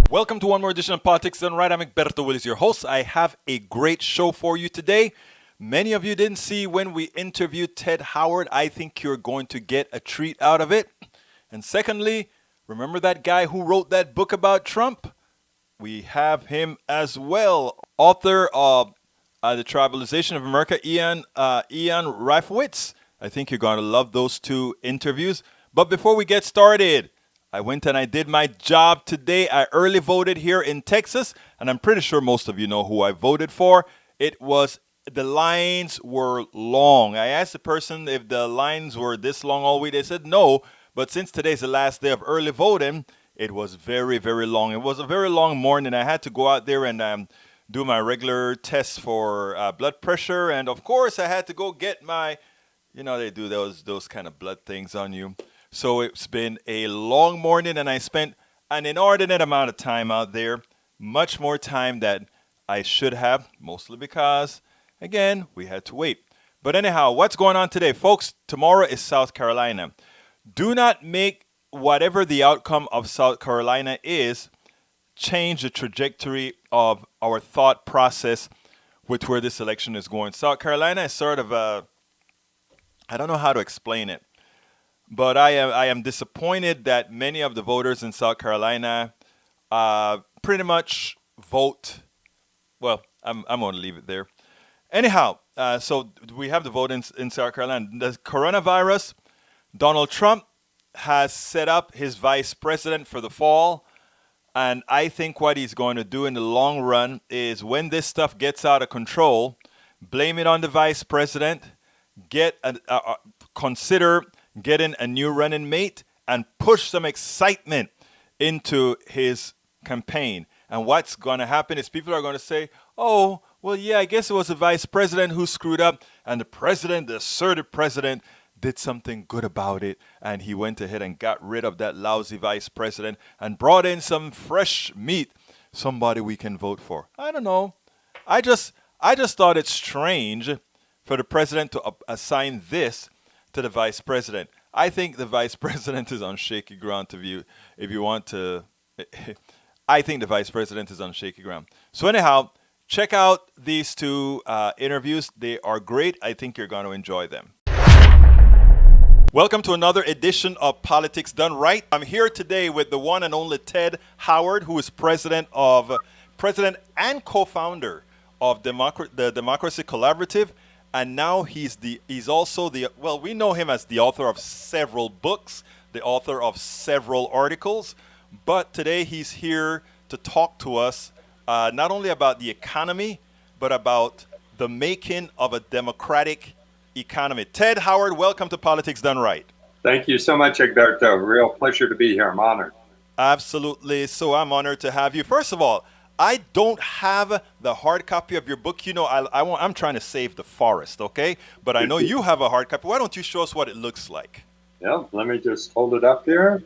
Welcome to one more edition of Politics Done Right. I'm Egberto Willis, your host. I have a great show for you today. Many of you didn't see when we interviewed Ted Howard. I think you're going to get a treat out of it. And secondly, remember that guy who wrote that book about Trump? We have him as well. Author of The Tribalization of America, Ian Reifowitz. I think you're going to love those two interviews. But before we get started, I went and I did my job today. I early voted here in Texas, and I'm pretty sure most of you know who I voted for. The lines were long. I asked the person if the lines were this long all week. They said no, but since today's the last day of early voting, it was very, very long. It was a very long morning. I had to go out there and do my regular tests for blood pressure, and of course, I had to go get my, they do those kind of blood things on you. So it's been a long morning, and I spent an inordinate amount of time out there, much more time than I should have, mostly because, again, we had to wait. But anyhow, what's going on today? Folks, tomorrow is South Carolina. Do not make whatever the outcome of South Carolina is change the trajectory of our thought process with where this election is going. South Carolina is sort of I don't know how to explain it. But I am disappointed that many of the voters in South Carolina pretty much vote. Well, I'm going to leave it there. Anyhow, so we have the vote in South Carolina. The coronavirus, Donald Trump has set up his vice president for the fall. And I think what he's going to do in the long run is when this stuff gets out of control, blame it on the vice president, consider getting a new running mate and push some excitement into his campaign. And what's going to happen is people are going to say, oh, well, yeah, I guess it was the vice president who screwed up. And the assertive president, did something good about it. And he went ahead and got rid of that lousy vice president and brought in some fresh meat, somebody we can vote for. I don't know. I just thought it strange for the president to assign this to the vice president. I think the vice president is on shaky ground if you want to. I think the vice president is on shaky ground. So anyhow, check out these two interviews. They are great. I think you're going to enjoy them. Welcome to another edition of Politics Done Right. I'm here today with the one and only Ted Howard, who is president and co-founder of the Democracy Collaborative. And now he's also we know him as the author of several books, the author of several articles, but today he's here to talk to us not only about the economy, but about the making of a democratic economy. Ted Howard, welcome to Politics Done Right. Thank you so much, Egberto. Real pleasure to be here. I'm honored. Absolutely. So I'm honored to have you. First of all, I don't have the hard copy of your book. I'm trying to save the forest, okay? But I know you have a hard copy. Why don't you show us what it looks like? Yeah, let me just hold it up here.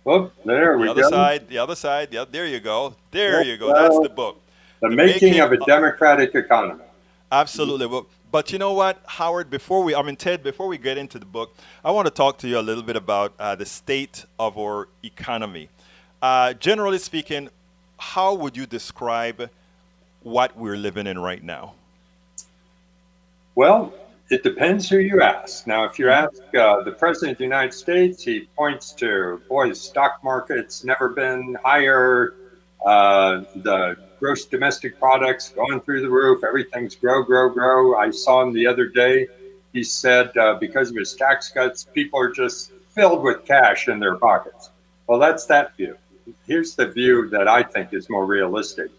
Oh, there we go. The other side. Yeah, there you go. There you go. That's the book. The making of a democratic economy. Absolutely. But you know what, Howard, Ted, before we get into the book, I want to talk to you a little bit about the state of our economy. Generally speaking, how would you describe what we're living in right now? Well, it depends who you ask. Now, if you ask the President of the United States, he points to, boy, the stock market's never been higher. The gross domestic products going through the roof. Everything's grow. I saw him the other day. He said because of his tax cuts, people are just filled with cash in their pockets. Well, that's that view. Here's the view that I think is more realistic.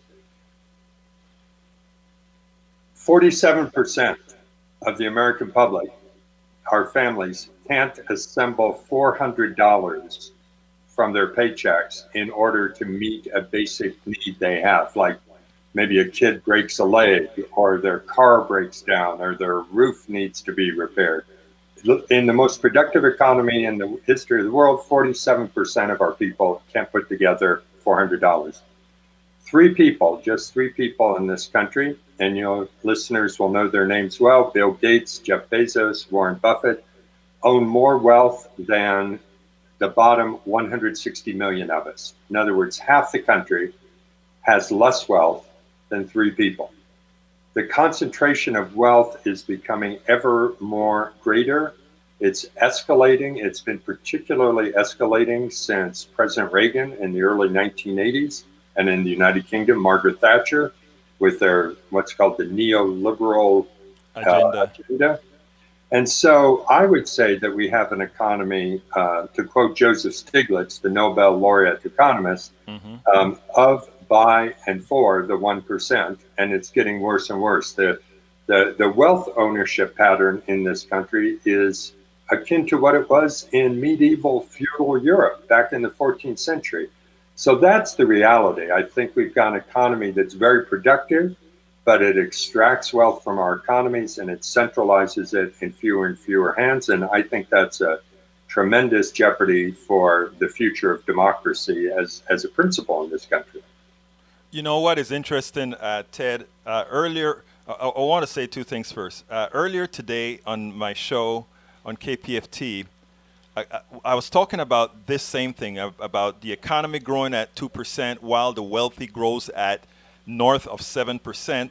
47% of the American public, our families, can't assemble $400 from their paychecks in order to meet a basic need they have, like maybe a kid breaks a leg, or their car breaks down, or their roof needs to be repaired. In the most productive economy in the history of the world, 47% of our people can't put together $400. Just three people in this country, and listeners will know their names well, Bill Gates, Jeff Bezos, Warren Buffett, own more wealth than the bottom 160 million of us. In other words, half the country has less wealth than 3 people. The concentration of wealth is becoming ever more greater. It's escalating. It's been particularly escalating since President Reagan in the early 1980s, and in the United Kingdom, Margaret Thatcher, with their what's called the neoliberal agenda. And so I would say that we have an economy, to quote Joseph Stiglitz, the Nobel laureate economist, of, by, and for the 1%, and it's getting worse and worse. The wealth ownership pattern in this country is akin to what it was in medieval feudal Europe back in the 14th century. So that's the reality. I think we've got an economy that's very productive, but it extracts wealth from our economies and it centralizes it in fewer and fewer hands. And I think that's a tremendous jeopardy for the future of democracy as a principle in this country. You know what is interesting, Ted? Earlier, I want to say 2 things first. Earlier today on my show on KPFT, I was talking about this same thing, about the economy growing at 2% while the wealthy grows at north of 7%.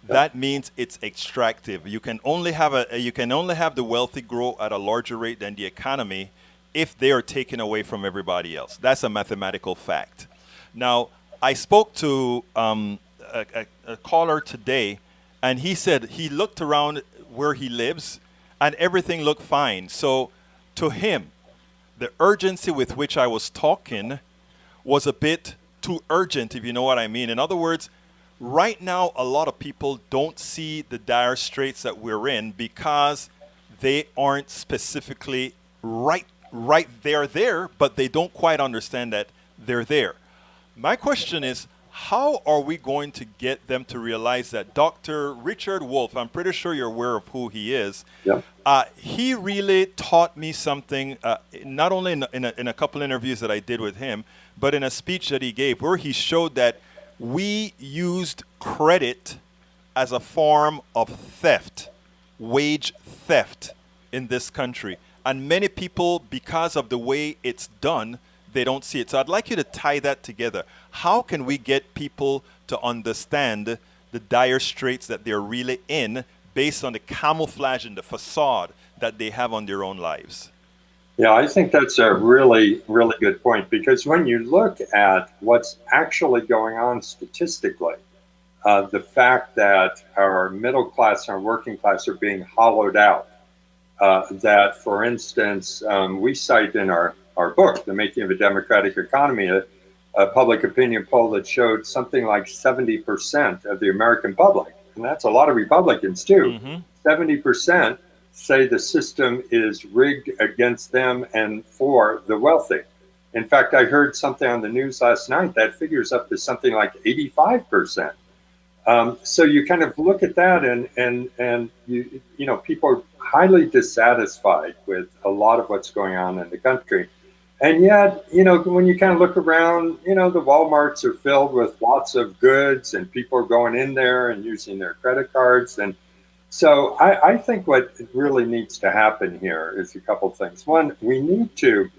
That means it's extractive. You can only have the wealthy grow at a larger rate than the economy if they are taken away from everybody else. That's a mathematical fact. Now, I spoke to a caller today, and he said he looked around where he lives, and everything looked fine. So to him, the urgency with which I was talking was a bit too urgent, if you know what I mean. In other words, right now, a lot of people don't see the dire straits that we're in because they aren't specifically right. They're there, but they don't quite understand that they're there. My question is, how are we going to get them to realize that Dr. Richard Wolff, I'm pretty sure you're aware of who he is, he really taught me something, not only in a couple interviews that I did with him, but in a speech that he gave where he showed that we used credit as a form of theft, wage theft in this country. And many people, because of the way it's done, they don't see it. So I'd like you to tie that together. How can we get people to understand the dire straits that they're really in based on the camouflage and the facade that they have on their own lives? Yeah, I think that's a really, really good point, because when you look at what's actually going on statistically, the fact that our middle class and our working class are being hollowed out, that, for instance, we cite in our book, The Making of a Democratic Economy, a public opinion poll that showed something like 70% of the American public, and that's a lot of Republicans too, 70% say the system is rigged against them and for the wealthy. In fact, I heard something on the news last night that figures up to something like 85%. So you kind of look at that and you know, people are highly dissatisfied with a lot of what's going on in the country. And yet, you know, when you kind of look around, you know, the Walmarts are filled with lots of goods and people are going in there and using their credit cards. And so I think what really needs to happen here is a couple of things. One, we need to,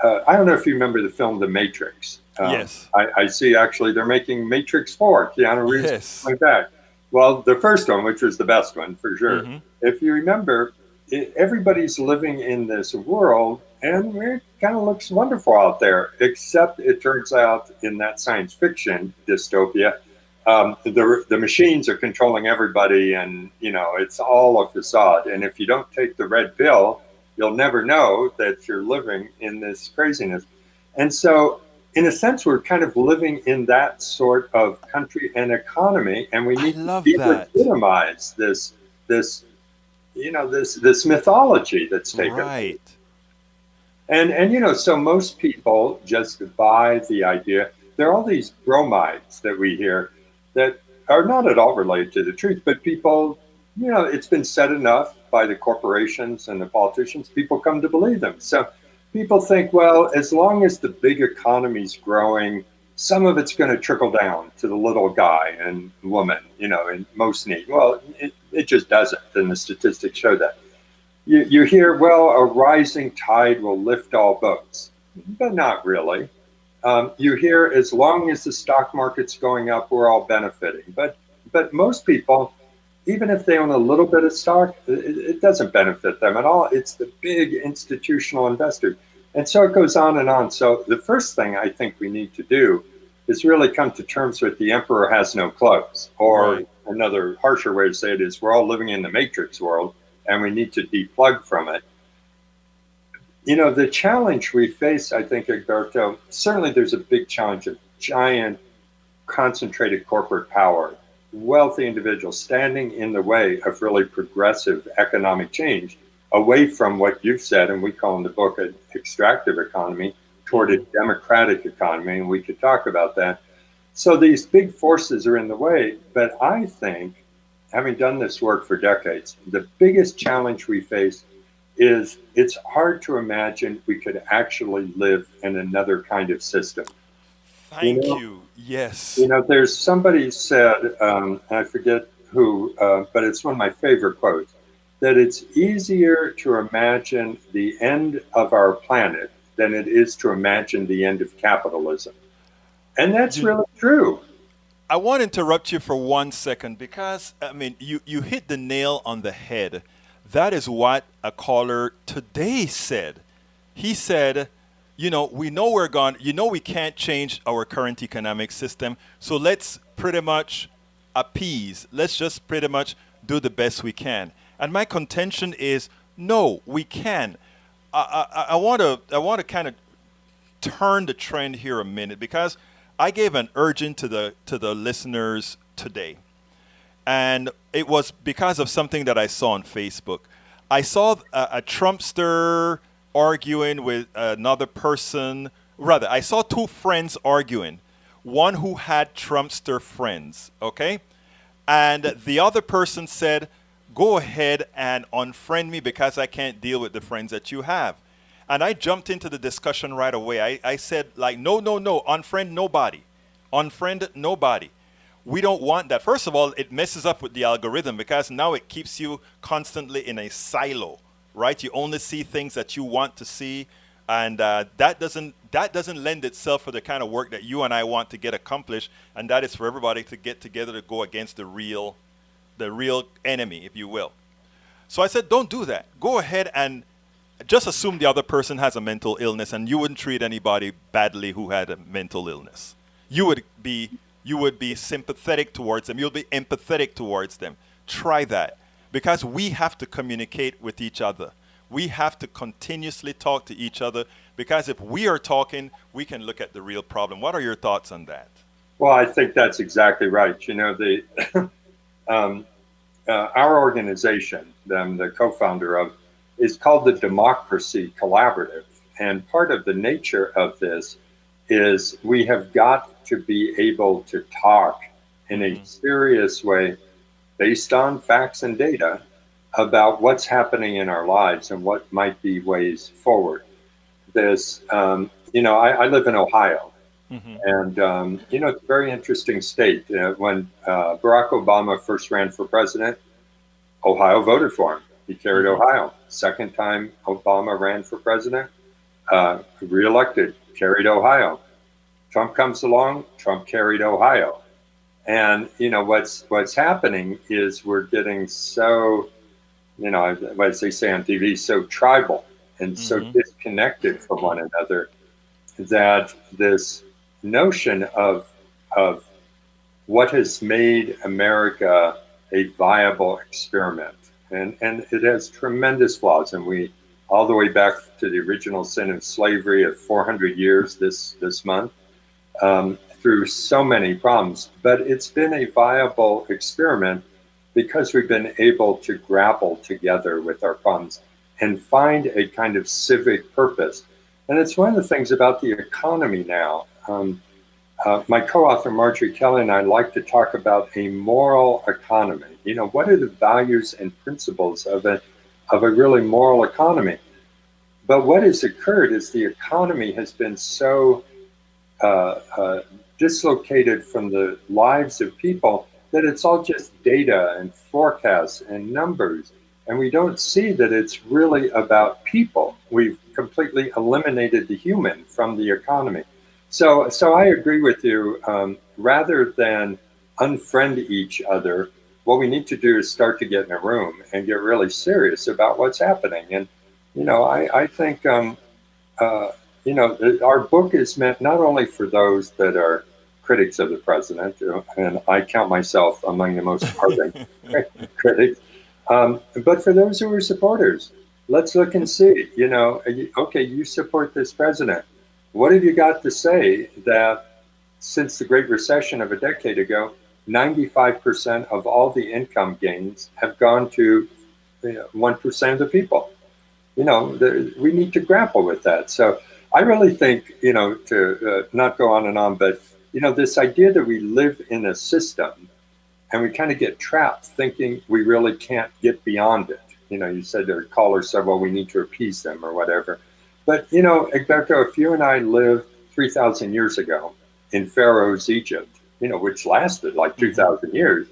I don't know if you remember the film The Matrix. Yes. I see actually they're making Matrix 4, Keanu Reeves coming back. Well, the first one, which was the best one for sure. If you remember, everybody's living in this world and it kind of looks wonderful out there, except it turns out in that science fiction dystopia, the machines are controlling everybody and, you know, it's all a facade. And if you don't take the red pill, you'll never know that you're living in this craziness. And so, in a sense, we're kind of living in that sort of country and economy, and we need to delegitimize this you know, this mythology that's taken. Right. And you know, so most people just buy the idea. There are all these bromides that we hear that are not at all related to the truth, but people, you know, it's been said enough by the corporations and the politicians, people come to believe them. So people think, well, as long as the big economy's growing, some of it's going to trickle down to the little guy and woman, you know, in most need. Well, it just doesn't, and the statistics show that. you hear, well, a rising tide will lift all boats, but not really. You hear, as long as the stock market's going up, we're all benefiting. But most people, even if they own a little bit of stock, it doesn't benefit them at all. It's the big institutional investors. And so it goes on and on. So the first thing I think we need to do is really come to terms with the emperor has no clothes. Or Right. another harsher way to say it is we're all living in the matrix world and we need to deplug from it. You know, the challenge we face, I think, Egberto, certainly there's a big challenge of giant concentrated corporate power, wealthy individuals standing in the way of really progressive economic change away from what you've said, and we call in the book an extractive economy, toward a democratic economy, and we could talk about that. So these big forces are in the way, but I think, having done this work for decades, the biggest challenge we face is it's hard to imagine we could actually live in another kind of system. You Thank know, you. Yes. you know, there's somebody said, I forget who, but it's one of my favorite quotes, that it's easier to imagine the end of our planet than it is to imagine the end of capitalism. And that's You, really true. I want to interrupt you for 1 second because I mean you hit the nail on the head. That is what a caller today said. He said, we know we're gone. We can't change our current economic system. So let's pretty much appease. Let's just pretty much do the best we can. And my contention is, no, we can. I want to kind of turn the trend here a minute because I gave an urgent to the listeners today, and it was because of something that I saw on Facebook. I saw a Trumpster arguing with another person. Rather, I saw two friends arguing. One who had Trumpster friends, okay, and the other person said, "Go ahead and unfriend me because I can't deal with the friends that you have." And I jumped into the discussion right away. I said, like, no, no, no, unfriend nobody. Unfriend nobody. We don't want that. First of all, it messes up with the algorithm because now it keeps you constantly in a silo, right? You only see things that you want to see, and that doesn't lend itself for the kind of work that you and I want to get accomplished, and that is for everybody to get together to go against the real enemy, if you will. So I said, don't do that. Go ahead and just assume the other person has a mental illness, and you wouldn't treat anybody badly who had a mental illness. You would be sympathetic towards them. You'll be empathetic towards them. Try that, because we have to communicate with each other. We have to continuously talk to each other, because if we are talking, we can look at the real problem. What are your thoughts on that? Well, I think that's exactly right. You know, our organization, the co-founder of, is called the Democracy Collaborative. And part of the nature of this is we have got to be able to talk in a serious way based on facts and data about what's happening in our lives and what might be ways forward. I live in Ohio, and, it's a very interesting state. When Barack Obama first ran for president, Ohio voted for him. He carried Ohio. Second time Obama ran for president, reelected, carried Ohio. Trump comes along, Trump carried Ohio. And, what's happening is we're getting so, as they say on TV, so tribal and so disconnected from one another that this notion of what has made America a viable experiment. And it has tremendous flaws. And we, all the way back to the original sin of slavery of 400 years this month, through so many problems. But it's been a viable experiment because we've been able to grapple together with our problems and find a kind of civic purpose. And it's one of the things about the economy now. My co-author Marjorie Kelly and I like to talk about a moral economy. What are the values and principles of a really moral economy? But what has occurred is the economy has been so dislocated from the lives of people that it's all just data and forecasts and numbers. And we don't see that it's really about people. We've completely eliminated the human from the economy. So I agree with you. Rather than unfriend each other, what we need to do is start to get in a room and get really serious about what's happening. And, I think, our book is meant not only for those that are critics of the president, and I count myself among the most ardent critics, but for those who are supporters. Let's look and see, okay, you support this president. What have you got to say that since the Great Recession of a decade ago, 95% of all the income gains have gone to 1% of the people? We need to grapple with that. So I really think, to not go on and on, but, this idea that we live in a system and we kind of get trapped thinking we really can't get beyond it. You said their caller said, well, we need to appease them or whatever. But, Egberto, if you and I lived 3,000 years ago in Pharaoh's Egypt, which lasted like 2,000 years,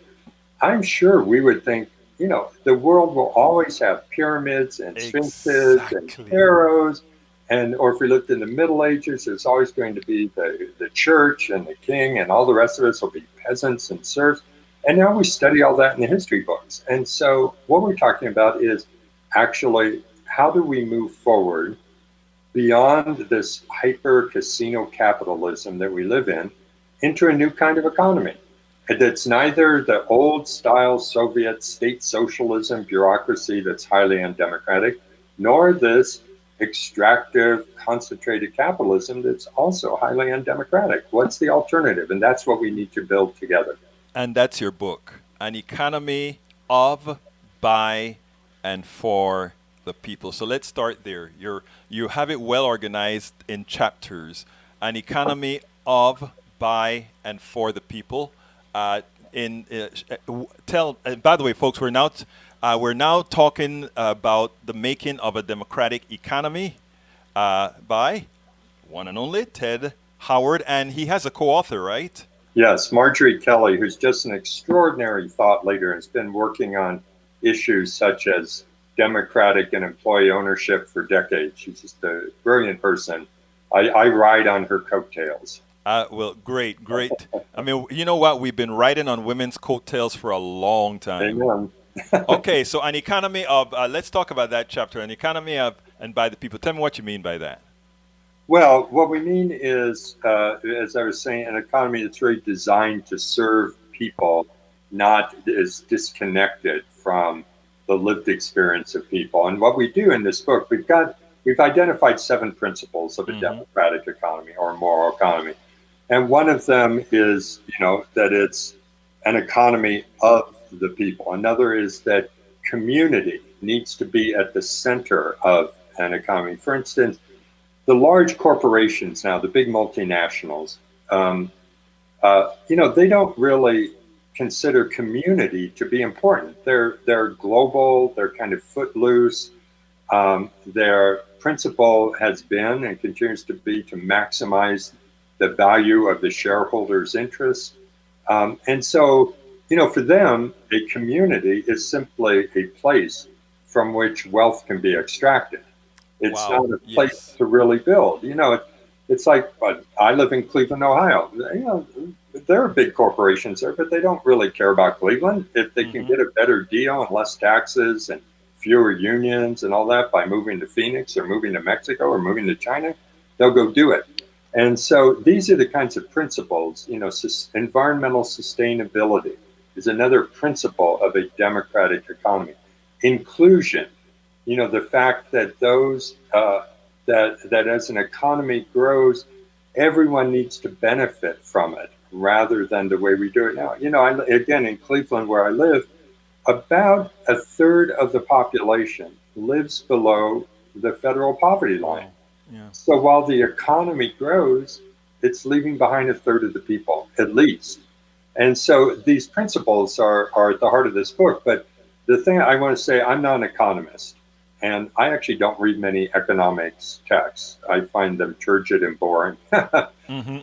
I'm sure we would think, the world will always have pyramids and sphinxes and pharaohs. Or if we lived in the Middle Ages, there's always going to be the church and the king, and all the rest of us will be peasants and serfs. And now we study all that in the history books. And so what we're talking about is actually how do we move forward beyond this hyper casino capitalism that we live in into a new kind of economy that's neither the old style Soviet state socialism bureaucracy that's highly undemocratic, nor this extractive concentrated capitalism that's also highly undemocratic. What's the alternative? And that's what we need to build together. And that's your book, An Economy of, By, and For the People. So let's start there. You have it well organized in chapters. An economy of, by, and for the people. By the way, folks, we're now talking about the making of a democratic economy by one and only Ted Howard, and he has a co-author, right? Yes, Marjorie Kelly, who's just an extraordinary thought leader, has been working on issues such as democratic and employee ownership for decades. She's just a brilliant person. I ride on her coattails. Well, great. I mean, you know what? We've been riding on women's coattails for a long time. Amen. Okay, so an economy of, let's talk about that chapter, an economy of and by the people. Tell me what you mean by that. Well, what we mean is, as I was saying, an economy that's really designed to serve people, not is disconnected from the lived experience of people. And what we do in this book, we've identified 7 principles of a democratic economy or a moral economy. And one of them is, that it's an economy of the people. Another is that community needs to be at the center of an economy. For instance, the large corporations now, the big multinationals, they don't really consider community to be important. They're global. They're kind of footloose. Their principle has been and continues to be to maximize the value of the shareholders' interests. And so, for them, a community is simply a place from which wealth can be extracted. It's not a place to really build. It's like, I live in Cleveland, Ohio. There are big corporations there, but they don't really care about Cleveland. If they can get a better deal and less taxes and fewer unions and all that by moving to Phoenix or moving to Mexico or moving to China, they'll go do it. And so these are the kinds of principles, environmental sustainability is another principle of a democratic economy. Inclusion, the fact that those, that as an economy grows, everyone needs to benefit from it rather than the way we do it now. Again, in Cleveland, where I live, about a third of the population lives below the federal poverty line. Yeah. So while the economy grows, it's leaving behind a third of the people, at least. And so these principles are at the heart of this book. But the thing I want to say, I'm not an economist. and I actually don't read many economics texts. I find them turgid and boring. but Mm-hmm.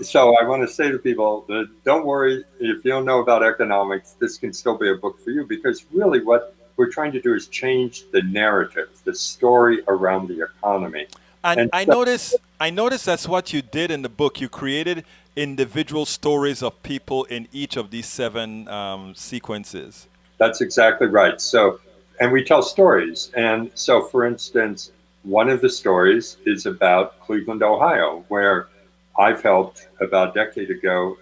so I want to say to people that don't worry if you don't know about economics, this can still be a book for you, because really what we're trying to do is change the narrative, the story around the economy. And And so I noticed that's what you did in the book. You created individual stories of people in each of these seven sequences. that's exactly right. So, and we tell stories. And so, for instance, one of the stories is about Cleveland, Ohio, where I've helped about a decade ago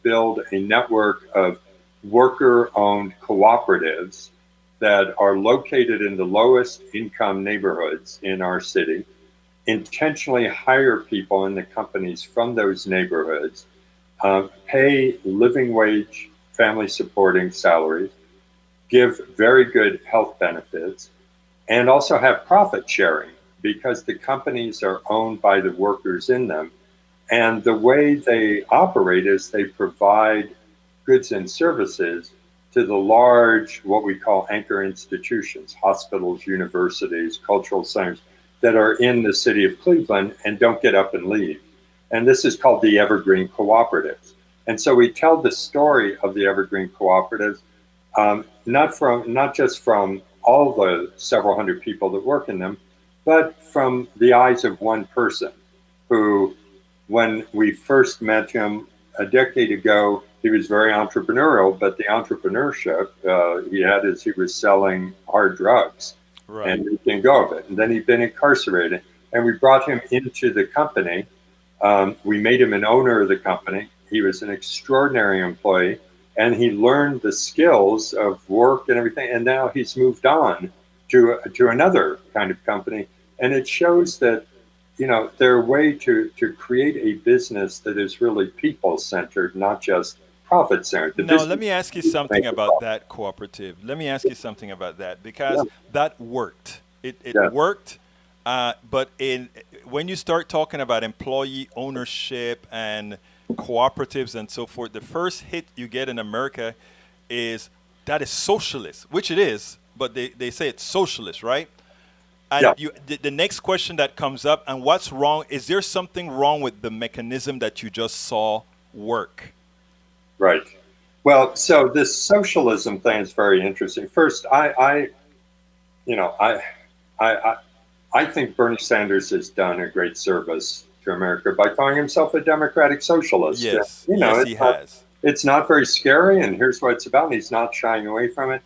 build a network of worker owned cooperatives that are located in the lowest income neighborhoods in our city, intentionally hire people in the companies from those neighborhoods, pay living wage, family supporting salaries, give very good health benefits, and also have profit sharing because the companies are owned by the workers in them. And the way they operate is they provide goods and services to the large, what we call anchor institutions, hospitals, universities, cultural centers that are in the city of Cleveland and don't get up and leave. And this is called the Evergreen Cooperatives. And so we tell the story of the Evergreen Cooperatives, not just from all the several hundred people that work in them, but from the eyes of one person who, when we first met him a decade ago, he was very entrepreneurial, but the entrepreneurship he had is he was selling hard drugs Right. and he didn't go of it. And then he'd been incarcerated. And we brought him into the company. We made him an owner of the company. He was an extraordinary employee, and he learned the skills of work and everything. And now he's moved on to another kind of company. And it shows that, you know, their way to create a business that is really people centered, not just profit centered. The Now, business let me ask you is something make a about profit. that cooperative. Let me ask you something about that Yeah, because that worked. It yeah, worked, but when you start talking about employee ownership and cooperatives and so forth, the first hit you get in America is that is socialist, which it is, but they say it's socialist, right? And yeah, the next question that comes up, and what's wrong? Is there something wrong with the mechanism that you just saw work? right. Well, so this socialism thing is very interesting. First, you know, I, I, I think Bernie Sanders has done a great service to America by calling himself a democratic socialist. Yes, You know, yes, he has. it's not very scary, and here's what it's about. And he's not shying away from it.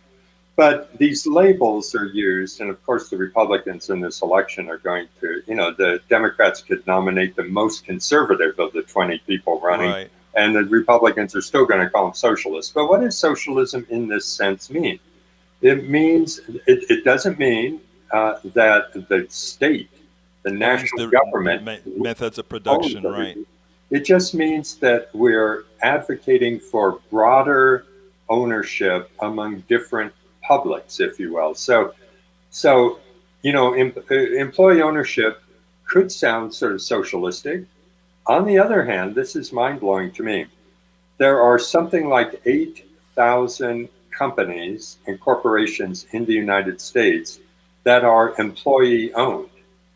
But these labels are used, and of course, the Republicans in this election are going to, you know, the Democrats could nominate the most conservative of the 20 people running, Right. and the Republicans are still going to call them socialists. But what does socialism in this sense mean? It means, it doesn't mean that the state, the Owns national the government, methods of owns production, right? everything. It just means that we're advocating for broader ownership among different publics, if you will. So you know, employee ownership could sound sort of socialistic. On the other hand, this is mind blowing to me. There are something like 8,000 companies and corporations in the United States that are employee owned.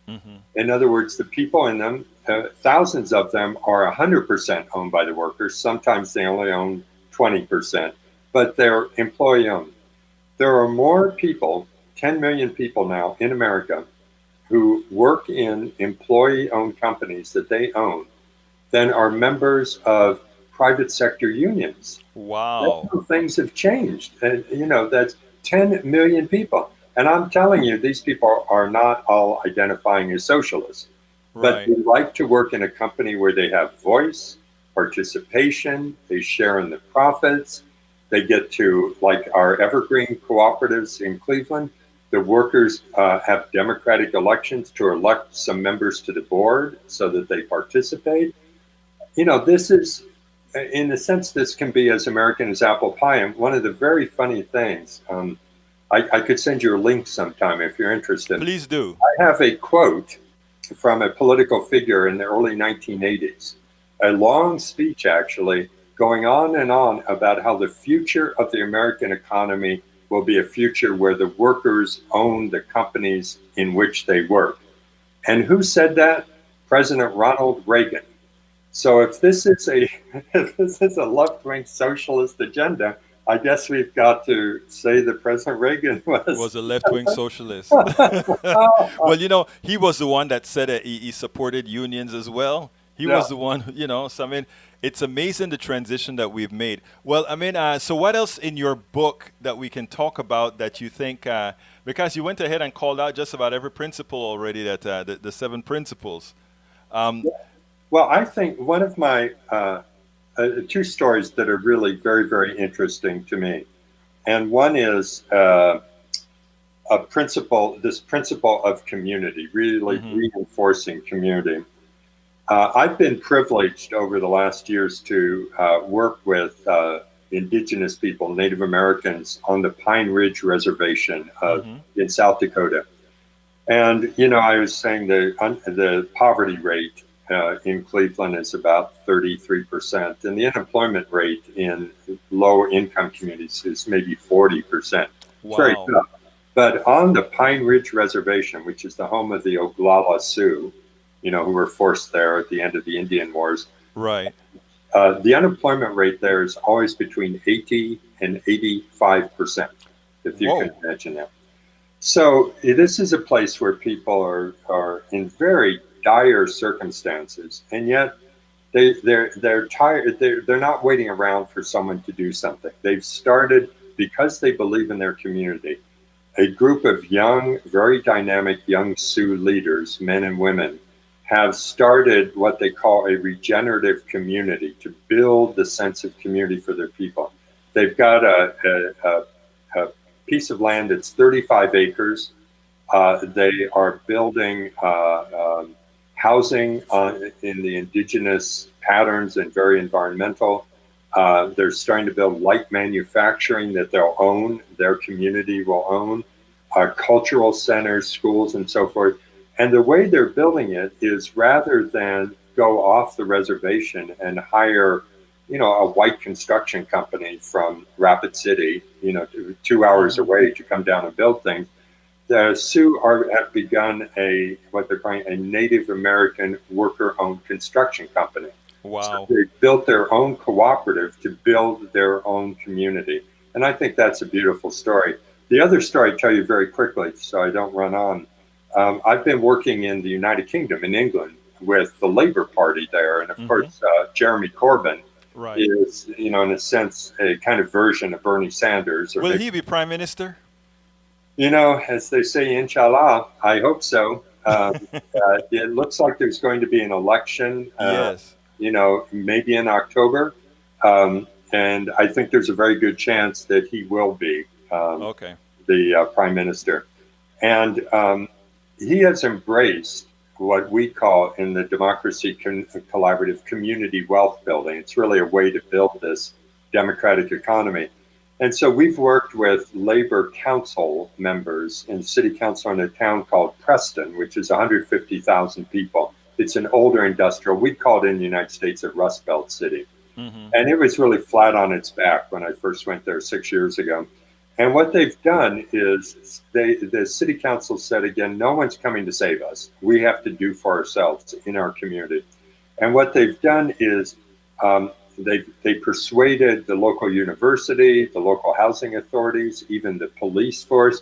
Hmm. In other words, the people in them, thousands of them are 100% owned by the workers. Sometimes they only own 20%, but they're employee owned. There are more people, 10 million people now in America, who work in employee owned companies that they own than are members of private sector unions. That's Wow. how things have changed. And, you know, that's 10 million people. And I'm telling you, these people are not all identifying as socialists, but Right. they like to work in a company where they have voice, participation, they share in the profits, they get to, like our evergreen cooperatives in Cleveland, the workers have democratic elections to elect some members to the board so that they participate. You know, this is, in a sense, this can be as American as apple pie. And one of the very funny things, I could send you a link sometime if you're interested. Please do. I have a quote from a political figure in the early 1980s, a long speech actually, going on and on about how the future of the American economy will be a future where the workers own the companies in which they work. And who said that? President Ronald Reagan. So if this is a left-wing socialist agenda, I guess we've got to say that President Reagan Was was. a left-wing socialist. Well, he was the one that said that he supported unions as well. He Yeah. was the one, so I mean, it's amazing the transition that we've made. Well, I mean, so what else in your book that we can talk about that you think, because you went ahead and called out just about every principle already, that the 7 principles. Well, I think one of my 2 stories that are really very, very interesting to me, and one is this principle of community, really reinforcing community. I've been privileged over the last years to work with indigenous people, Native Americans, on the Pine Ridge Reservation in South Dakota. And, I was saying the poverty rate in Cleveland is about 33%, and the unemployment rate in low income communities is maybe 40%. It's very Wow. tough. But on the Pine Ridge Reservation, which is the home of the Oglala Sioux, who were forced there at the end of the Indian Wars, Right. the unemployment rate there is always between 80 and 85%, if you can imagine that. So this is a place where people are in very dire circumstances, and yet they're tired. They're not waiting around for someone to do something. They've started, because they believe in their community, a group of young, very dynamic young Sioux leaders, men and women, have started what they call a regenerative community to build the sense of community for their people. They've got a piece of land that's 35 acres. They are building housing in the indigenous patterns and very environmental. They're starting to build light manufacturing that they'll own, their community will own, cultural centers, schools, and so forth. And the way they're building it is, rather than go off the reservation and hire, a white construction company from Rapid City, 2 hours away to come down and build things, the Sioux have begun what they're calling a Native American worker-owned construction company. Wow. So they built their own cooperative to build their own community. And I think that's a beautiful story. The other story I'll tell you very quickly, so I don't run on. I've been working in the United Kingdom, in England, with the Labour Party there. And of course, Jeremy Corbyn is, in a sense, a kind of version of Bernie Sanders. Will he be prime minister? As they say, inshallah, I hope so. It looks like there's going to be an election, Yes. Maybe in October. And I think there's a very good chance that he will be the prime minister. And he has embraced what we call in the democracy collaborative community wealth building. It's really a way to build this democratic economy. And so we've worked with Labor Council members in city council in a town called Preston, which is 150,000 people. It's an older industrial. We call it in the United States a Rust Belt city. And it was really flat on its back when I first went there 6 years ago. And what they've done is the city council said, again, no one's coming to save us. We have to do for ourselves in our community. And what they've done is they persuaded the local university, the local housing authorities, even the police force,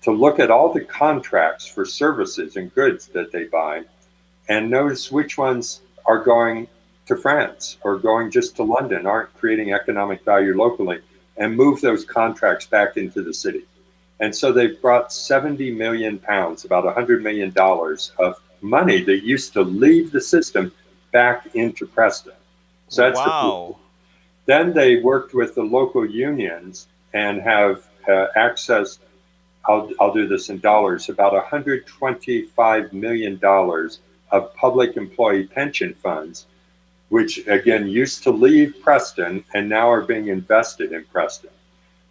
to look at all the contracts for services and goods that they buy and notice which ones are going to France or going just to London, aren't creating economic value locally, and move those contracts back into the city. And so they've brought 70 million pounds, about $100 million of money that used to leave the system back into Preston. So that's Then they worked with the local unions and have accessed, I'll do this in dollars, about $125 million of public employee pension funds, which again used to leave Preston and now are being invested in Preston.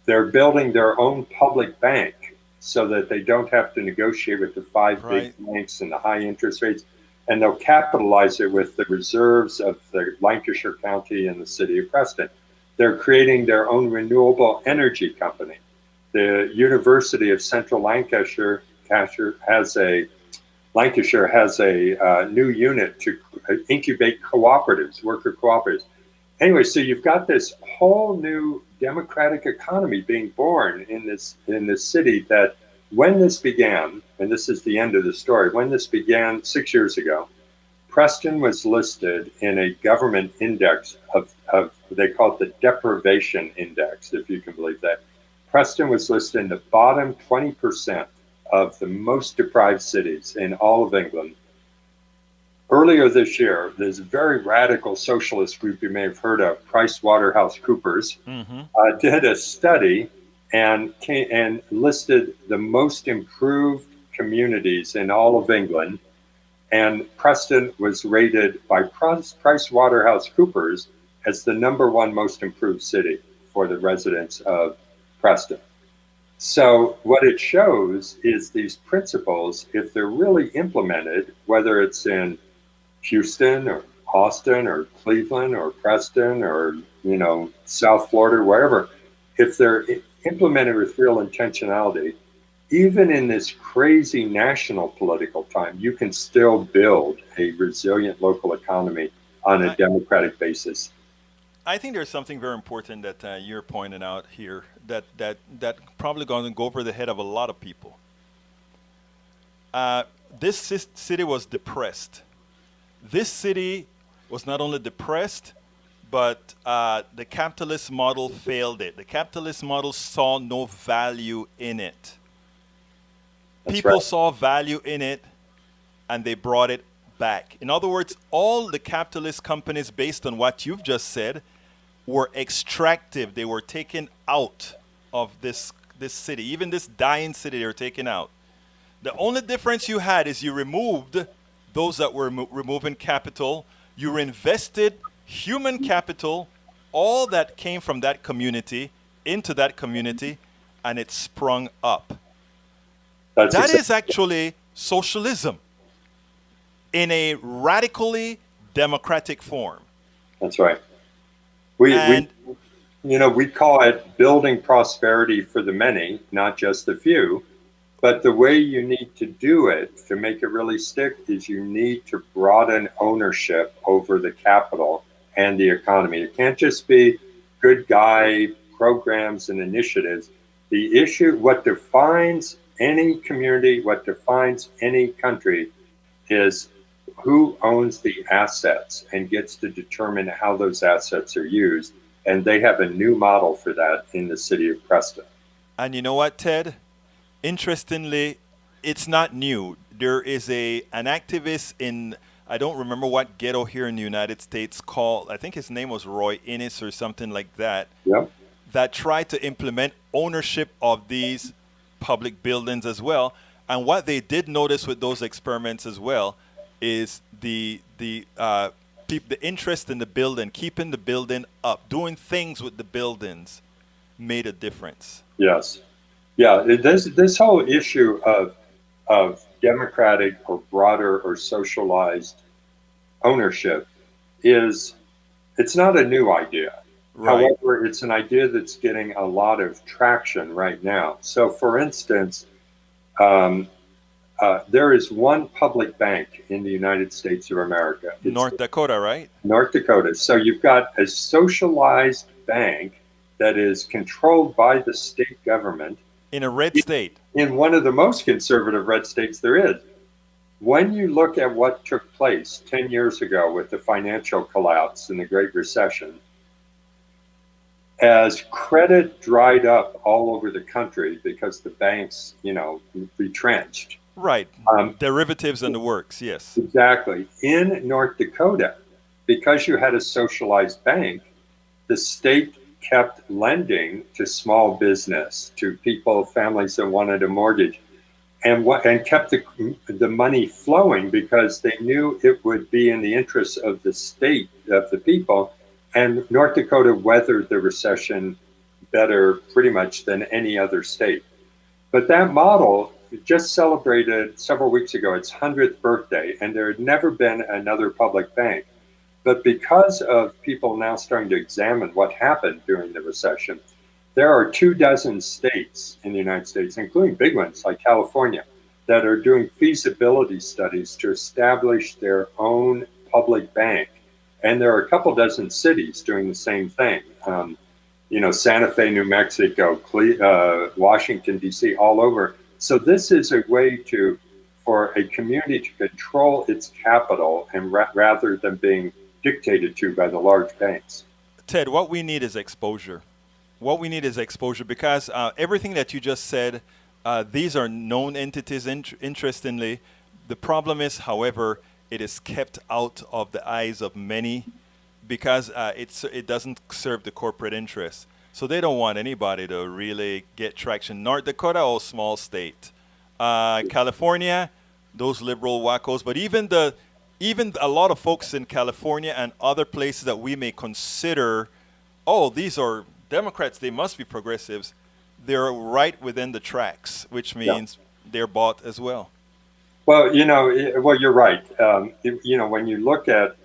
They're building their own public bank so that they don't have to negotiate with the five big banks and the high interest rates, and they'll capitalize it with the reserves of the Lancashire County and the city of Preston. They're creating their own renewable energy company. the University of Central Lancashire has a new unit to incubate cooperatives, worker cooperatives. Anyway, so you've got this whole new democratic economy being born in this city that when this began, and this is the end of the story, when this began 6 years ago, Preston was listed in a government index of they call it the deprivation index, if you can believe that. Preston was listed in the bottom 20% of the most deprived cities in all of England. Earlier this year, there's a very radical socialist group you may have heard of, PricewaterhouseCoopers, did a study and listed the most improved communities in all of England. And Preston was rated by PricewaterhouseCoopers as the #1 most improved city for the residents of Preston. So what it shows is these principles, if they're really implemented, whether it's in Houston or Austin or Cleveland or Preston or, South Florida, wherever, if they're implemented with real intentionality, even in this crazy national political time, you can still build a resilient local economy on a democratic basis. I think there's something very important that you're pointing out here that probably going to go over the head of a lot of people. This city was depressed. This city was not only depressed, but the capitalist model failed it. The capitalist model saw no value in it. People saw value in it, and they brought it back. In other words, all the capitalist companies, based on what you've just said, were extractive. They were taken out of this city. Even this dying city, they were taken out. The only difference you had is you removed those that were removing capital. You reinvested human capital, all that came from that community, into that community, and it sprung up. That is actually socialism in a radically democratic form. That's right. We call it building prosperity for the many, not just the few. But the way you need to do it to make it really stick is you need to broaden ownership over the capital and the economy. It can't just be good guy programs and initiatives. The issue, what defines any community, what defines any country is who owns the assets and gets to determine how those assets are used. And they have a new model for that in the city of Preston. And you know what, Ted? Interestingly, it's not new. There is an activist in, I don't remember what ghetto here in the United States called, I think his name was Roy Innis or something like that, that tried to implement ownership of these public buildings as well. And what they did notice with those experiments as well is the interest in the building, keeping the building up, doing things with the buildings made a difference. Yes. Yeah, this whole issue of democratic or broader or socialized ownership it's not a new idea. Right. However, it's an idea that's getting a lot of traction right now. So, for instance, there is one public bank in the United States of America. It's North Dakota, right? North Dakota. So you've got a socialized bank that is controlled by the state government. In a red state. In one of the most conservative red states there is. When you look at what took place 10 years ago with the financial collapse and the Great Recession, as credit dried up all over the country because the banks, retrenched. Right. Derivatives and the works, yes. Exactly. In North Dakota, because you had a socialized bank, the state kept lending to small business, to people, families that wanted a mortgage, and kept the money flowing because they knew it would be in the interest of the state, of the people. And North Dakota weathered the recession better pretty much than any other state. But that model just celebrated several weeks ago its 100th birthday, and there had never been another public bank. But because of people now starting to examine what happened during the recession, there are 24 states in the United States, including big ones like California, that are doing feasibility studies to establish their own public bank. And there are a couple dozen cities doing the same thing. Santa Fe, New Mexico, Washington, D.C., all over. So this is a way for a community to control its capital and rather than being dictated to by the large banks. Ted, what we need is exposure. What we need is exposure because everything that you just said, these are known entities, interestingly. The problem is, however, it is kept out of the eyes of many because it doesn't serve the corporate interests. So they don't want anybody to really get traction. North Dakota, oh, small state. California, those liberal wackos. But even a lot of folks in California and other places that we may consider, oh, these are Democrats, they must be progressives. They're right within the tracks, which means they're bought as well. Well, you're right. When you look at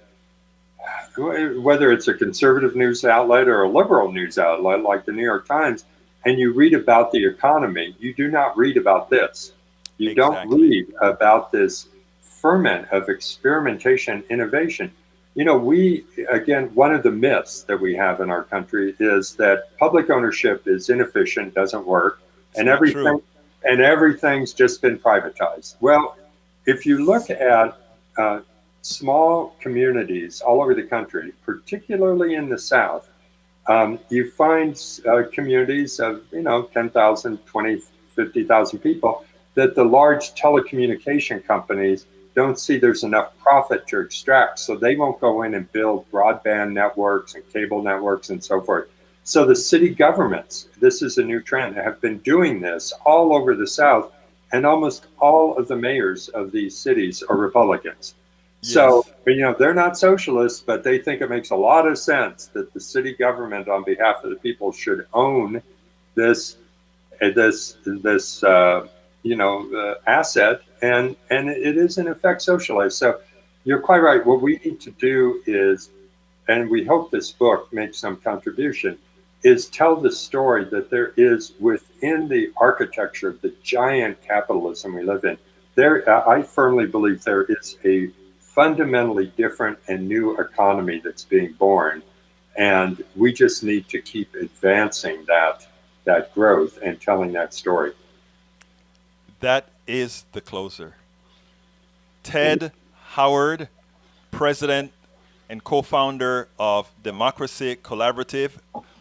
whether it's a conservative news outlet or a liberal news outlet like the New York Times, and you read about the economy, you do not read about this. You don't read about this ferment of experimentation, innovation. One of the myths that we have in our country is that public ownership is inefficient, doesn't work, and everything's just been privatized. Well, if you look at small communities all over the country, particularly in the South, you find communities of 10,000, 20, 50,000 people that the large telecommunication companies don't see there's enough profit to extract, so they won't go in and build broadband networks and cable networks and so forth. So the city governments, this is a new trend, have been doing this all over the South, and almost all of the mayors of these cities are Republicans. Yes. So, they're not socialists, but they think it makes a lot of sense that the city government on behalf of the people should own this asset, and it is in effect socialized. So you're quite right. What we need to do is, and we hope this book makes some contribution, is tell the story that there is within the architecture of the giant capitalism we live in. I firmly believe there is a fundamentally different and new economy that's being born, and we just need to keep advancing that growth and telling that story. That is the closer. Ted Howard, president and co-founder of Democracy Collaborative,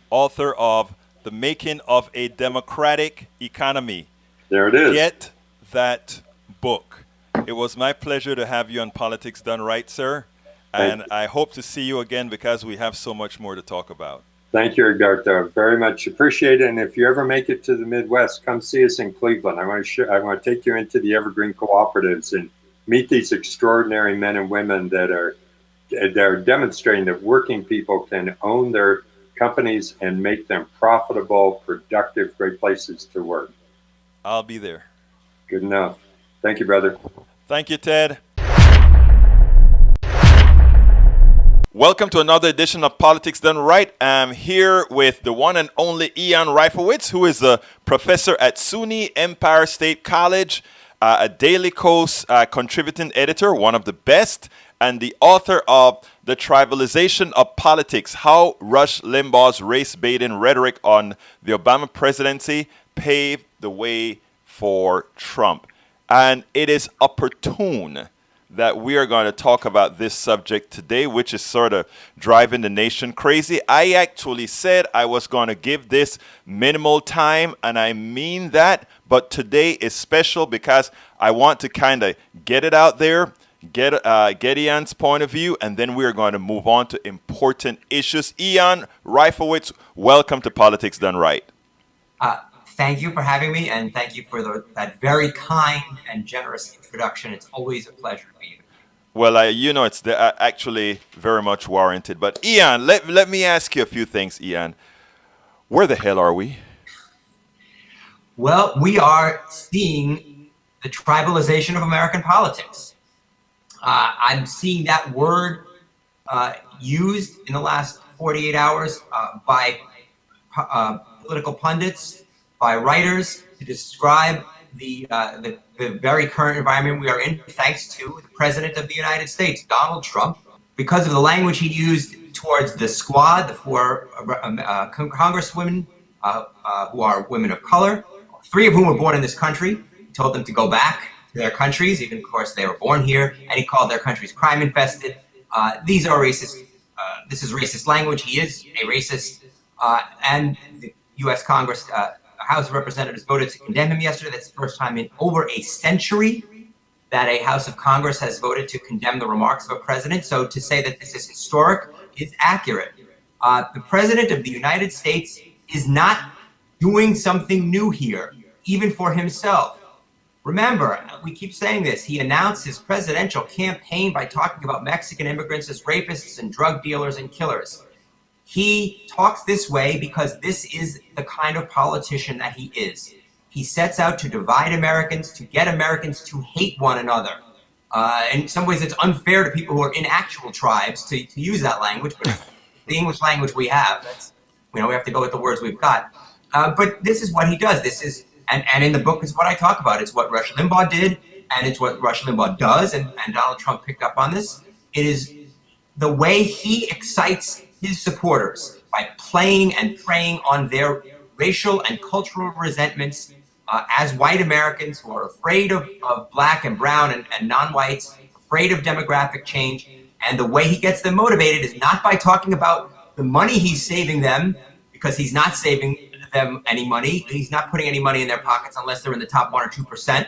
author of The Making of a Democratic Economy. There it is. Get that book. It was my pleasure to have you on Politics Done Right, sir. And I hope to see you again because we have so much more to talk about. Thank you, Roberto. Very much appreciate it. And if you ever make it to the Midwest, come see us in Cleveland. I want to take you into the Evergreen Cooperatives and meet these extraordinary men and women that are demonstrating that working people can own their companies and make them profitable, productive, great places to work. I'll be there. Good enough. Thank you, brother. Thank you, Ted. Welcome to another edition of Politics Done Right. I'm here with the one and only Ian Reifowitz, who is a professor at SUNY Empire State College, a Daily Kos contributing editor, one of the best, and the author of The Tribalization of Politics, How Rush Limbaugh's Race-Baiting Rhetoric on the Obama Presidency Paved the Way for Trump. And it is opportune that we are going to talk about this subject today, which is sort of driving the nation crazy. I actually said I was going to give this minimal time, and I mean that. But today is special because I want to kind of get it out there, get Ian's point of view, and then we're going to move on to important issues. Ian Reifowitz, welcome to Politics Done Right. Thank you for having me, and thank you for that very kind and generous introduction. It's always a pleasure to be here. Well, it's actually very much warranted. But Ian, let me ask you a few things, Ian. Where the hell are we? Well, we are seeing the tribalization of American politics. I'm seeing that word used in the last 48 hours by political pundits, by writers to describe the very current environment we are in, thanks to the President of the United States, Donald Trump, because of the language he used towards the Squad, the four congresswomen who are women of color, 3 of whom were born in this country. He told them to go back to their countries, even, of course, they were born here, and he called their countries crime-infested. These are racist. This is racist language. He is a racist, and the U.S. Congress, House of Representatives voted to condemn him yesterday. That's the first time in over a century that a House of Congress has voted to condemn the remarks of a president. So to say that this is historic is accurate. The President of the United States is not doing something new here, even for himself. Remember, we keep saying this, he announced his presidential campaign by talking about Mexican immigrants as rapists and drug dealers and killers. He talks this way because this is the kind of politician that he is. He sets out to divide Americans, to get Americans to hate one another. In some ways, it's unfair to people who are in actual tribes to use that language, but the English language we have, that's, we have to go with the words we've got. But this is what he does. This is, and in the book is what I talk about. It's what Rush Limbaugh did, and it's what Rush Limbaugh does, and Donald Trump picked up on this. It is the way he excites his supporters by playing and preying on their racial and cultural resentments as white Americans who are afraid of black and brown and non-whites, afraid of demographic change. And the way he gets them motivated is not by talking about the money he's saving them, because he's not saving them any money. He's not putting any money in their pockets unless they're in the top 1 or 2%,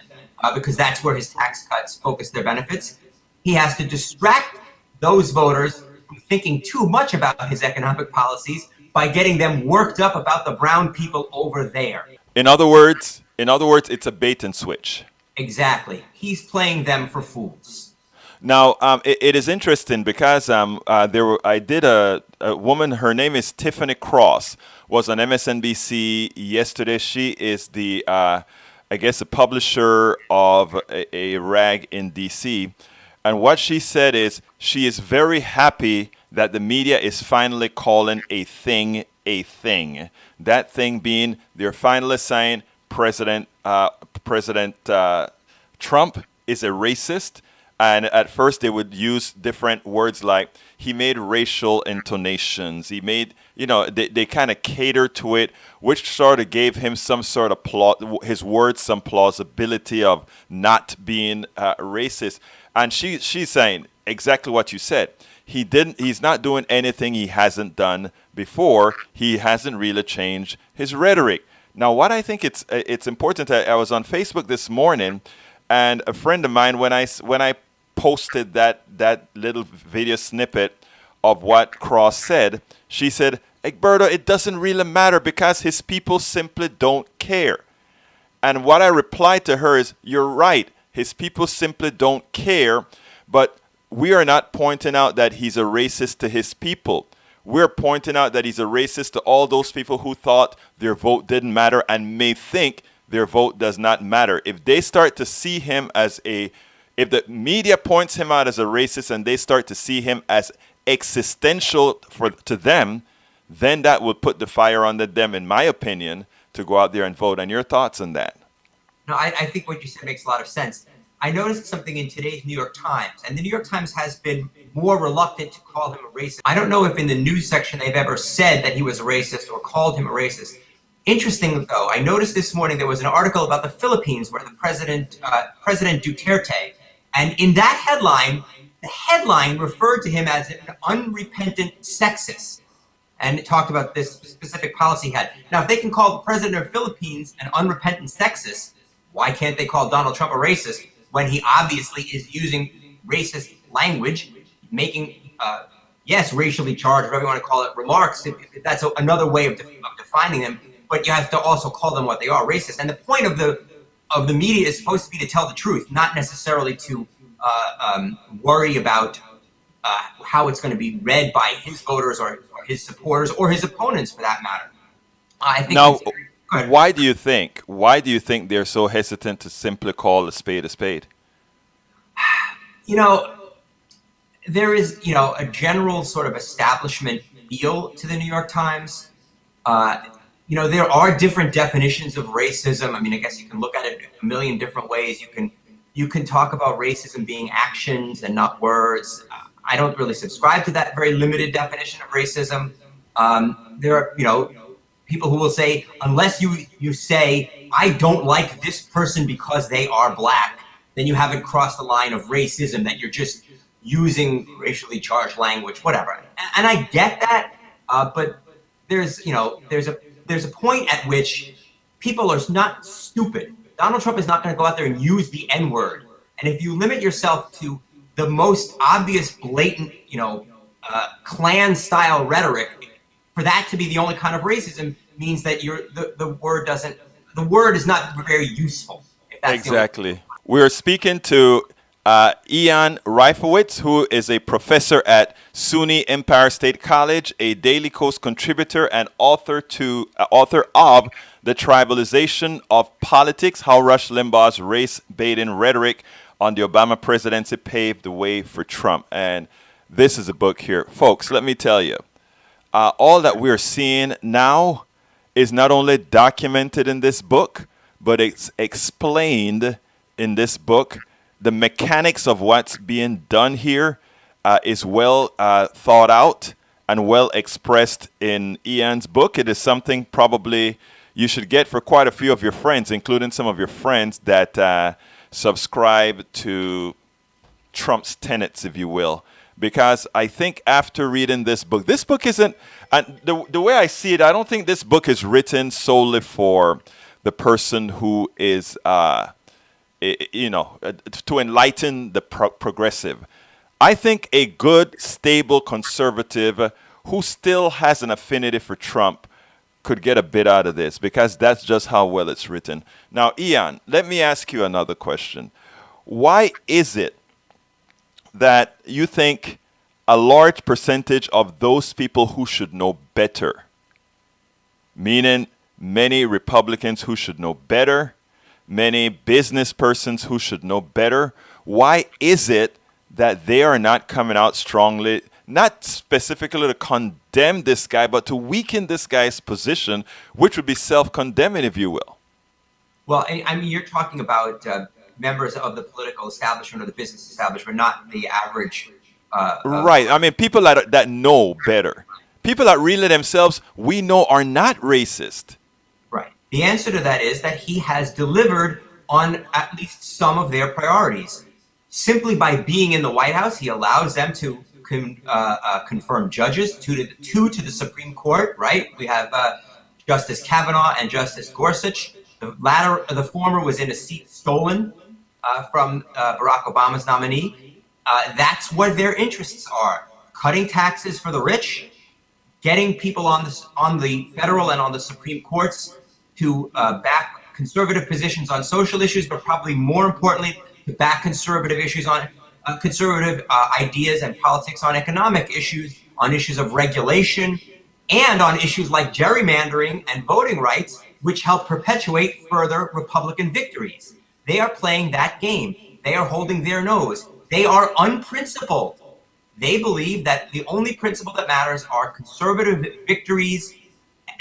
because that's where his tax cuts focus their benefits. He has to distract those voters from thinking too much about his economic policies by getting them worked up about the brown people over there. In other words, it's a bait and switch. Exactly. He's playing them for fools. Now, it is interesting because I did a woman, her name is Tiffany Cross, was on MSNBC yesterday. She is the, I guess, a publisher of a rag in D.C., and what she said is she is very happy that the media is finally calling a thing a thing. That thing being they're finally saying President Trump is a racist. And at first they would use different words like he made racial intonations. He made, they kind of catered to it, which sort of gave him some sort of his words some plausibility of not being racist. And she's saying exactly what you said. He's not doing anything he hasn't done before. He hasn't really changed his rhetoric. Now, what I think it's important, I was on Facebook this morning, and a friend of mine, when I posted that little video snippet of what Cross said, she said, Egberto, it doesn't really matter because his people simply don't care. And what I replied to her is, you're right. His people simply don't care, but we are not pointing out that he's a racist to his people. We're pointing out that he's a racist to all those people who thought their vote didn't matter and may think their vote does not matter. If they start to see him if the media points him out as a racist and they start to see him as existential to them, then that will put the fire under them, in my opinion, to go out there and vote. And your thoughts on that? No, I think what you said makes a lot of sense. I noticed something in today's New York Times, and the New York Times has been more reluctant to call him a racist. I don't know if in the news section they've ever said that he was a racist or called him a racist. Interesting, though, I noticed this morning there was an article about the Philippines where the President Duterte, and in that headline, the headline referred to him as an unrepentant sexist. And it talked about this specific policy he had. Now, if they can call the president of the Philippines an unrepentant sexist, why can't they call Donald Trump a racist when he obviously is using racist language, making, yes, racially charged, whatever you want to call it, remarks? That's another way of defining them. But you have to also call them what they are, racist. And the point of the media is supposed to be to tell the truth, not necessarily to worry about how it's going to be read by his voters or his supporters or his opponents, for that matter. I think. Now, why do you think they're so hesitant to simply call a spade a spade? There is a general sort of establishment feel to the New York Times. there are different definitions of racism. I mean, I guess you can look at it a million different ways. You can talk about racism being actions and not words. I don't really subscribe to that very limited definition of racism. There are, people who will say, unless you say, I don't like this person because they are black, then you haven't crossed the line of racism, that you're just using racially charged language, whatever. And I get that, but there's a point at which people are not stupid. Donald Trump is not going to go out there and use the N-word. And if you limit yourself to the most obvious, blatant, Klan-style rhetoric, for that to be the only kind of racism means that the word is not very useful. If that's Exactly. We're speaking to Ian Reifowitz, who is a professor at SUNY Empire State College, a Daily Kos contributor, and author of The Tribalization of Politics: How Rush Limbaugh's Race-Baiting Rhetoric on the Obama Presidency Paved the Way for Trump. And this is a book here. Folks, let me tell you, all that we're seeing now is not only documented in this book, but it's explained in this book. The mechanics of what's being done here is well thought out and well expressed in Ian's book. It is something probably you should get for quite a few of your friends, including some of your friends that subscribe to Trump's tenets, if you will. Because I think after reading this book isn't, and the way I see it, I don't think this book is written solely for the person who is to enlighten the progressive. I think a good, stable conservative who still has an affinity for Trump could get a bit out of this, because that's just how well it's written. Now, Ian, let me ask you another question. Why is it that you think a large percentage of those people who should know better, meaning many Republicans who should know better, many business persons who should know better, why is it that they are not coming out strongly, not specifically to condemn this guy, but to weaken this guy's position, which would be self-condemning, if you will? Well, I mean, you're talking about members of the political establishment or the business establishment, not the average. Right. I mean, people that know better. People that really themselves, we know, are not racist. Right. The answer to that is that he has delivered on at least some of their priorities. Simply by being in the White House, he allows them to confirm judges, two to the Supreme Court, right? We have Justice Kavanaugh and Justice Gorsuch. The former was in a seat stolen from Barack Obama's nominee. That's what their interests are: cutting taxes for the rich, getting people on the federal and on the Supreme Courts to back conservative positions on social issues, but probably more importantly, to back conservative issues on conservative ideas and politics on economic issues, on issues of regulation, and on issues like gerrymandering and voting rights, which help perpetuate further Republican victories. They are playing that game. They are holding their nose. They are unprincipled. They believe that the only principle that matters are conservative victories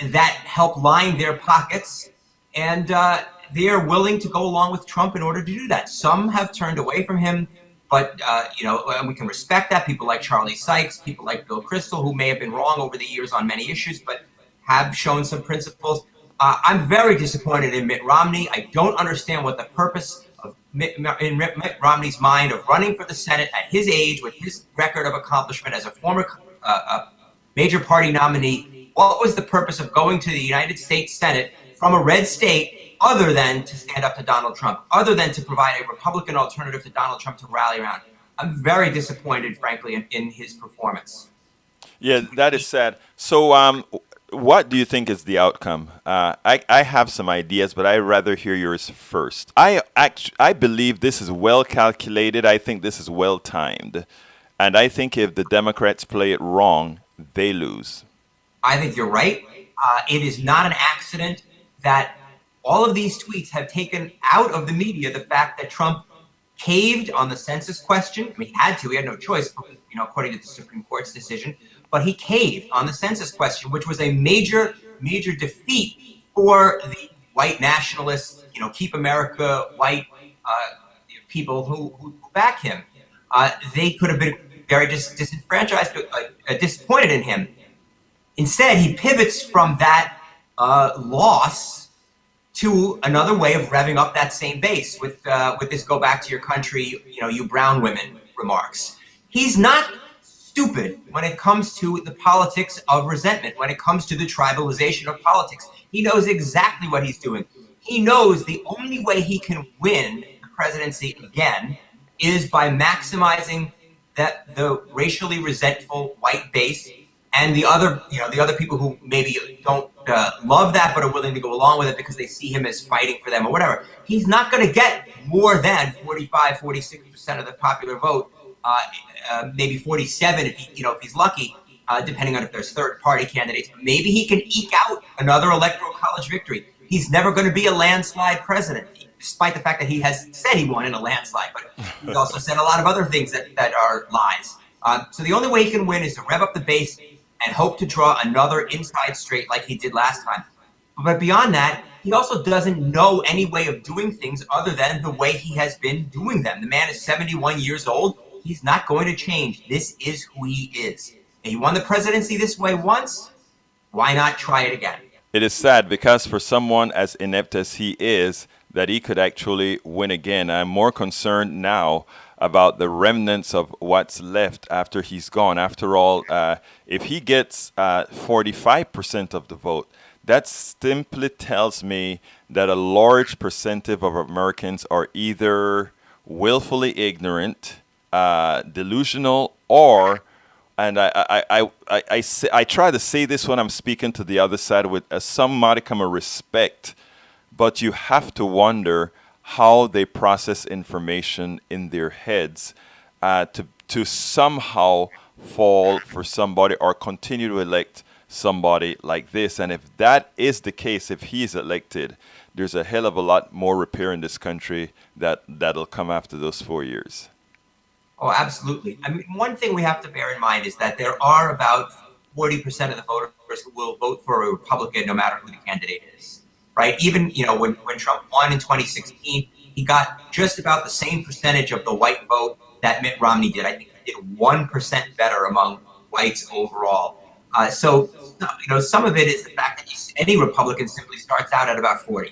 that help line their pockets, and they are willing to go along with Trump in order to do that. Some have turned away from him, but and we can respect that. People like Charlie Sykes, people like Bill Kristol, who may have been wrong over the years on many issues, but have shown some principles. I'm very disappointed in Mitt Romney. I don't understand what the purpose of in Mitt Romney's mind of running for the Senate at his age, with his record of accomplishment as a former major party nominee. What was the purpose of going to the United States Senate from a red state, other than to stand up to Donald Trump, other than to provide a Republican alternative to Donald Trump to rally around? I'm very disappointed, frankly, in his performance. Yeah, that is sad. So what do you think is the outcome? I have some ideas, but I'd rather hear yours first. I believe this is well calculated. I think this is well timed. And I think if the Democrats play it wrong, they lose. I think you're right. It is not an accident that all of these tweets have taken out of the media the fact that Trump caved on the census question. I mean, he had to. He had no choice, according to the Supreme Court's decision. But he caved on the census question, which was a major major defeat for the white nationalists, keep America white people who back him. They could have been very disenfranchised, disappointed in him. Instead, he pivots from that loss to another way of revving up that same base with this "go back to your country," you brown women remarks. He's not stupid when it comes to the politics of resentment, when it comes to the tribalization of politics. He knows exactly what he's doing. He knows the only way he can win the presidency again is by maximizing the racially resentful white base and the other people who maybe don't love that but are willing to go along with it because they see him as fighting for them or whatever. He's not going to get more than 45, 46% of the popular vote, maybe 47 if he's lucky, depending on if there's third-party candidates. Maybe he can eke out another electoral college victory. He's never going to be a landslide president, despite the fact that he has said he won in a landslide, but he's also said a lot of other things that are lies. So the only way he can win is to rev up the base and hope to draw another inside straight like he did last time. But beyond that, he also doesn't know any way of doing things other than the way he has been doing them. The man is 71 years old. He's not going to change. This is who he is. And he won the presidency this way once. Why not try it again? It is sad because for someone as inept as he is, that he could actually win again. I'm more concerned now about the remnants of what's left after he's gone. After all, if he gets 45% of the vote, that simply tells me that a large percentage of Americans are either willfully ignorant, delusional, or, and I try to say this when I'm speaking to the other side with some modicum of respect, but you have to wonder how they process information in their heads to somehow fall for somebody or continue to elect somebody like this. And if that is the case, if he's elected, there's a hell of a lot more repair in this country that'll come after those 4 years. Oh, absolutely. I mean, one thing we have to bear in mind is that there are about 40% of the voters who will vote for a Republican no matter who the candidate is. Right? Even, when Trump won in 2016, he got just about the same percentage of the white vote that Mitt Romney did. I think he did 1% better among whites overall. So some of it is the fact that any Republican simply starts out at about 40.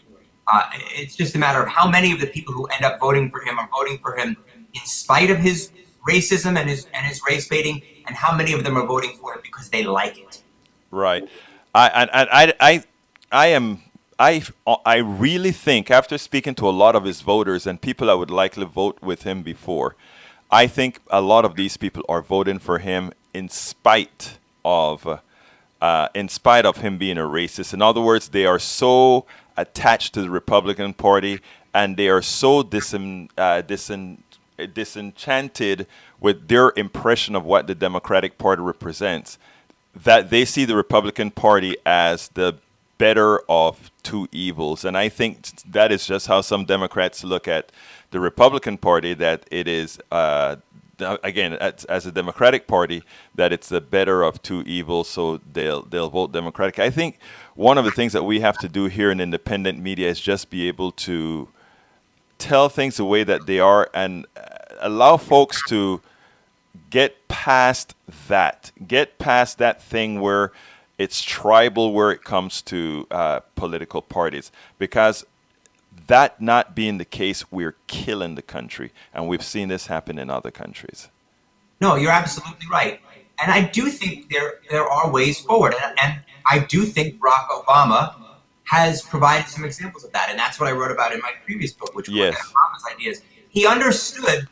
It's just a matter of how many of the people who end up voting for him are voting for him in spite of his racism and his race baiting, and how many of them are voting for him because they like it. Right. I really think, after speaking to a lot of his voters and people that would likely vote with him before, I think a lot of these people are voting for him in spite of him being a racist. In other words, they are so attached to the Republican Party and they are so disenchanted with their impression of what the Democratic Party represents that they see the Republican Party as the better of two evils. And I think that is just how some Democrats look at the Republican Party, that it is, again, as a Democratic Party, that it's the better of two evils, so they'll vote Democratic. I think one of the things that we have to do here in independent media is just be able to tell things the way that they are and allow folks to get past that thing where it's tribal where it comes to political parties, because that not being the case, we're killing the country, and we've seen this happen in other countries. No, you're absolutely right, and I do think there are ways forward, and I do think Barack Obama has provided some examples of that, and that's what I wrote about in my previous book, which was Obama's ideas. He understood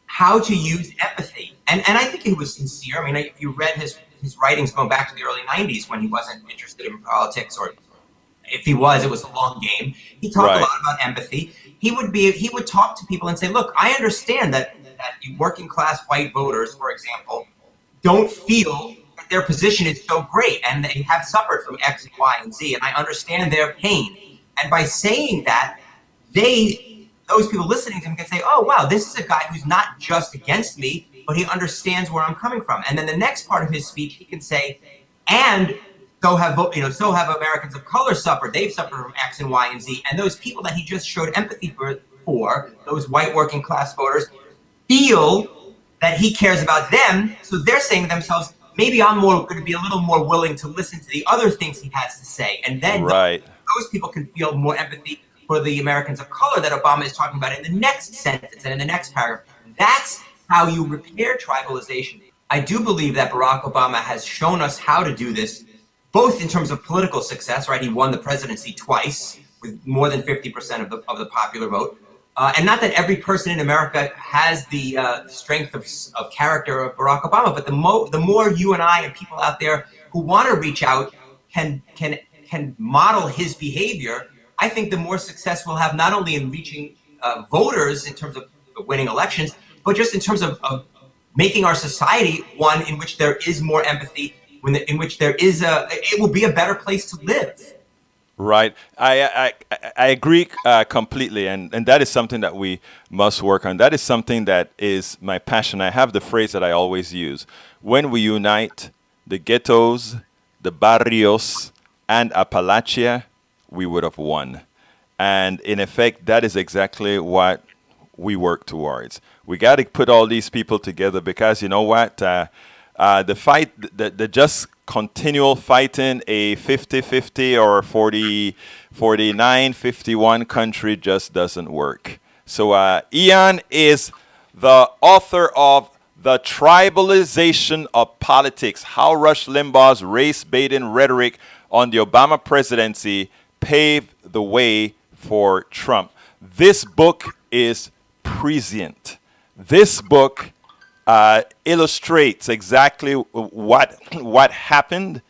how to use empathy, and I think he was sincere. I mean, if you read his writings going back to the early 90s when he wasn't interested in politics, or if he was, it was a long game. He talked a lot about empathy. He would talk to people and say, look, I understand that working class white voters, for example, don't feel that their position is so great and they have suffered from X and Y and Z, and I understand their pain. And by saying that, those people listening to him can say, oh, wow, this is a guy who's not just against me, but he understands where I'm coming from. And then the next part of his speech, he can say, and So have Americans of color suffered. They've suffered from X and Y and Z. And those people that he just showed empathy for those white working class voters, feel that he cares about them. So they're saying to themselves, maybe I'm going to be a little more willing to listen to the other things he has to say. And then those people can feel more empathy for the Americans of color that Obama is talking about in the next sentence and in the next paragraph. That's how you repair tribalization. I do believe that Barack Obama has shown us how to do this, both in terms of political success, right? He won the presidency twice with more than 50% of the popular vote. And not that every person in America has the strength of character of Barack Obama, but the more you and I and people out there who want to reach out can model his behavior, I think the more success we'll have, not only in reaching voters in terms of winning elections, but just in terms of making our society one in which there is more empathy, in which there is it will be a better place to live. Right. I agree completely. And that is something that we must work on. That is something that is my passion. I have the phrase that I always use. When we unite the ghettos, the barrios, and Appalachia, we would have won. And in effect, that is exactly what we work towards. We got to put all these people together because, you know what, the fight, the just continual fighting a 50-50 or 49-51 country just doesn't work. So Ian is the author of The Tribalization of Politics, How Rush Limbaugh's Race-Baiting Rhetoric on the Obama Presidency Paved the Way for Trump. This book is prescient. This book illustrates exactly what happened,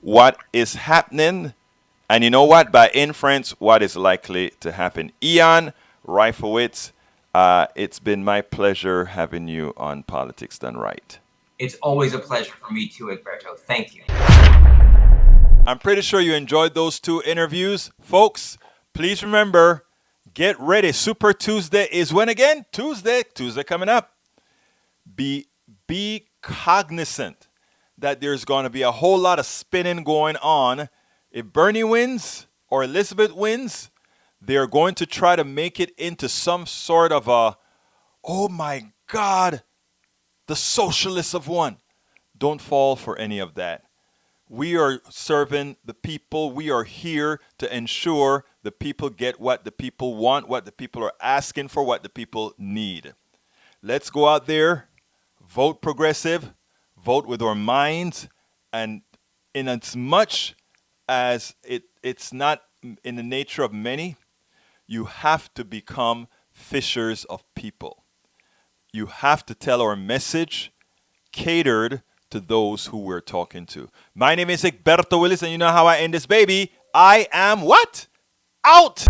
what is happening, and you know what? By inference, what is likely to happen. Ian Reifowitz, it's been my pleasure having you on Politics Done Right. It's always a pleasure for me too, Egberto. Thank you. I'm pretty sure you enjoyed those two interviews. Folks, please remember, get ready. Super Tuesday is when again? Tuesday coming up. Be cognizant that there's going to be a whole lot of spinning going on. If Bernie wins or Elizabeth wins, they're going to try to make it into some sort of a, oh my God, the socialists have won. Don't fall for any of that. We are serving the people. We are here to ensure the people get what the people want, what the people are asking for, what the people need. Let's go out there, vote progressive, vote with our minds, and in as much as it's not in the nature of many, you have to become fishers of people. You have to tell our message catered to those who we're talking to. My name is Egberto Willis, and you know how I end this baby. I am what? Out!